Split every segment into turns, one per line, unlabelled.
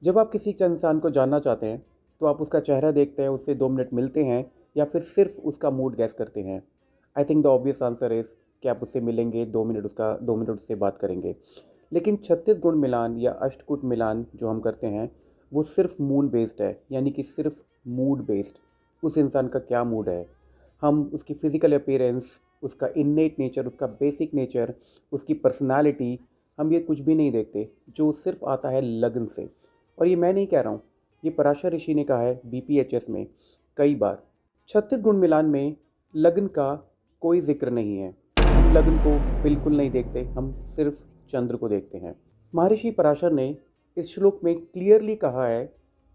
जब आप किसी इंसान को जानना चाहते हैं तो आप उसका चेहरा देखते हैं, उससे 2 मिनट मिलते हैं या फिर सिर्फ उसका मूड गैस करते हैं। I think the obvious answer is कि आप उससे मिलेंगे, 2 मिनट उसका 2 मिनट उससे बात करेंगे। लेकिन 36 गुण मिलान या अष्टकूट मिलान जो हम करते हैं वो सिर्फ मूड बेस्ड है, यानी कि सिर्फ मूड बेस्ड। उस इंसान का क्या मूड है, हम उसकी फ़िज़िकल अपीयरेंस, उसका इन्नेट नेचर, उसका बेसिक नेचर, उसकी पर्सनालिटी, हम ये कुछ भी नहीं देखते, जो सिर्फ आता है लगन से। और ये मैं नहीं कह रहा हूँ, ये पराशर ऋषि ने कहा है बीपीएचएस में कई बार। 36 गुण मिलान में लगन का कोई जिक्र नहीं है। हम लगन को बिल्कुल नहीं देखते, हम सिर्फ चंद्र को देखते हैं। महर्षि पराशर ने इस श्लोक में क्लियरली कहा है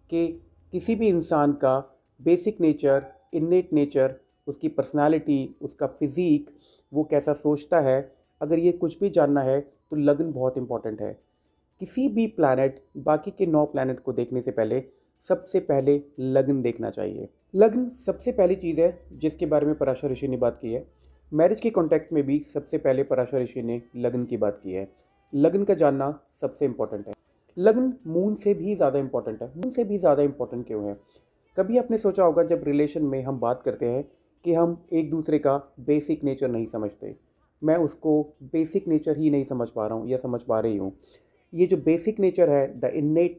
कि किसी भी इंसान का बेसिक नेचर, इन्नेट नेचर, उसकी पर्सनालिटी, उसका फिज़ीक, वो कैसा सोचता है, अगर ये कुछ भी जानना है तो लगन बहुत इंपॉर्टेंट है। किसी भी प्लैनेट, बाकी के 9 प्लैनेट को देखने से पहले सबसे पहले लगन देखना चाहिए। लगन सबसे पहली चीज़ है जिसके बारे में पराशर ऋषि ने बात की है। मैरिज के कॉन्टेक्स्ट में भी सबसे पहले पराशर ऋषि ने लगन की बात की है। लगन का जानना सबसे इम्पोर्टेंट है। लगन मून से भी ज़्यादा इम्पोर्टेंट है। मून से भी ज़्यादा इम्पोर्टेंट क्यों है? कभी आपने सोचा होगा जब रिलेशन में हम बात करते हैं कि हम एक दूसरे का बेसिक नेचर नहीं समझते। मैं उसको बेसिक नेचर ही नहीं समझ पा रहा हूँ या समझ पा रही हूँ। ये जो बेसिक नेचर है, द इन्नेट